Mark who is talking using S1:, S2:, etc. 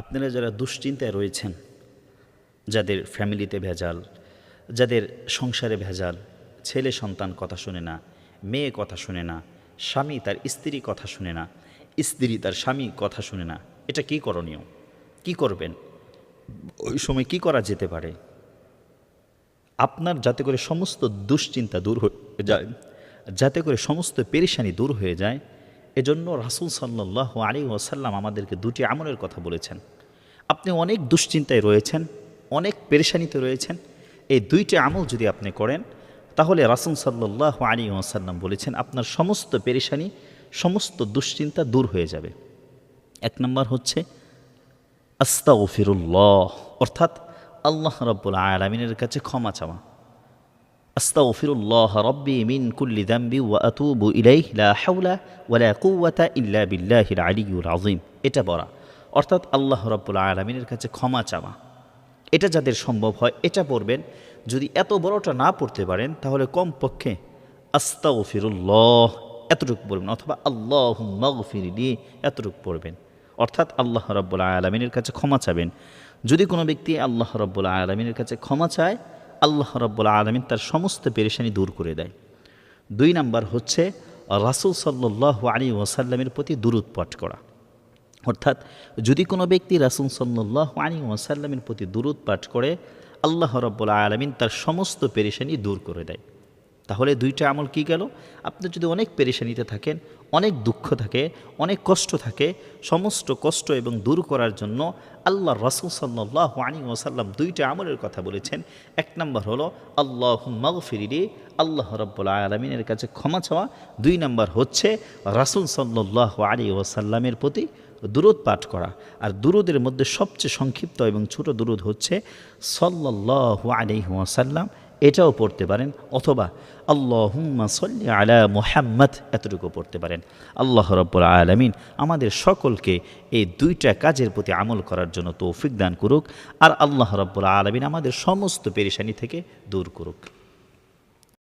S1: আপনারা যারা দুশ্চিন্তায় রয়েছেন, যাদের ফ্যামিলিতে ভেজাল, যাদের সংসারে ভেজাল, ছেলে সন্তান কথা শুনে না, মেয়ে কথা শুনে না, স্বামী তার স্ত্রী কথা শুনে না, স্ত্রী তার স্বামী কথা শুনে না, এটা কি করণীয়? কি করবেন? ওই সময় কি করা যেতে পারে? আপনার যাতে করে সমস্ত দুশ্চিন্তা দূর হয়ে যায়, যাতে করে সমস্ত পেরেশানি দূর হয়ে যায়, এজন্য রাসূল সাল্লাল্লাহু আলাইহি ওয়াসাল্লাম আমাদেরকে দুটি আমলের কথা বলেছেন। আপনি অনেক দুশ্চিন্তায় রয়েছেন, অনেক পেরেশানিতে রয়েছেন, এই দুইটি আমল যদি আপনি করেন তাহলে রাসূল সাল্লাল্লাহু আলাইহি ওয়াসাল্লাম বলেছেন আপনার সমস্ত পেরেশানি, সমস্ত দুশ্চিন্তা দূর হয়ে যাবে। এক নম্বর হচ্ছে আস্তাগফিরুল্লাহ, অর্থাৎ আল্লাহ রাব্বুল আলামিনের কাছে ক্ষমা চাওয়া। আস্তাগফিরুল্লাহ রব্বি মিন কুল্লি যামবি ওয়া আতুবু ইলাইহি লা হাওলা ওয়ালা কুওয়াতা ইল্লা বিল্লাহিল আলিয়্যিল আযীম, এটা বলা, অর্থাৎ আল্লাহ রাব্বুল আলামিনের কাছে ক্ষমা চাওয়া। এটা যাদের সম্ভব হয় এটা পড়বেন। যদি এত বড়টা না পড়তে পারেন তাহলে কমপক্ষে আস্তাগফিরুল্লাহ এতটুকু পড়বেন, অথবা আল্লাহুম্মা গফিরলি এতটুকু পড়বেন, অর্থাৎ আল্লাহ রাব্বুল আলামিনের কাছে ক্ষমা চাবেন। যদি কোনো ব্যক্তি আল্লাহ রাব্বুল আলামিনের কাছে ক্ষমা চায়, আল্লাহ রাব্বুল আলামিন তার সমস্ত পেরেশানি দূর করে দেয়। দুই নাম্বার হচ্ছে রাসূল সাল্লাল্লাহু আলাইহি ওয়াসাল্লামের প্রতি দুরূদ পাঠ করা, অর্থাৎ যদি কোনো ব্যক্তি রাসূল সাল্লাল্লাহু আলাইহি ওয়াসাল্লামের প্রতি দুরূদ পাঠ করে, আল্লাহ রাব্বুল আলামিন তার সমস্ত পেরেশানি দূর করে দেয়। তাহলে দুইটা আমল কি গেল? আপনি যদি অনেক পেরেশানিতে থাকেন, অনেক দুঃখ থাকে, অনেক কষ্ট থাকে, সমস্ত কষ্ট এবং দূর করার জন্য আল্লাহ রাসূল সাল্লাল্লাহু আলাইহি ওয়াসাল্লাম দুইটা আমলের কথা বলেছেন। এক নম্বর হলো আল্লাহুম্মা গফিরলি, আল্লাহ রাব্বুল আলামিনের কাছে ক্ষমা চাওয়া। দুই নম্বর হচ্ছে রাসূল সাল্লাল্লাহু আলাইহি ওয়াসাল্লামের প্রতি দুরূদ পাঠ করা। আর দুরূদের মধ্যে সবচেয়ে সংক্ষিপ্ত এবং ছোট দুরূদ হচ্ছে সাল্লাল্লাহু আলাইহি ওয়াসাল্লাম, এটাও পড়তে পারেন, অথবা আল্লাহুম্মা সাল্লি আলা মুহাম্মাদ এতটুকু পড়তে পারেন। আল্লাহ রাব্বুল আলামিন আমাদের সকলকে এই দুইটা কাজের প্রতি আমল করার জন্য তৌফিক দান করুক, আর আল্লাহ রাব্বুল আলামিন আমাদের সমস্ত পেরেশানি থেকে দূর করুক।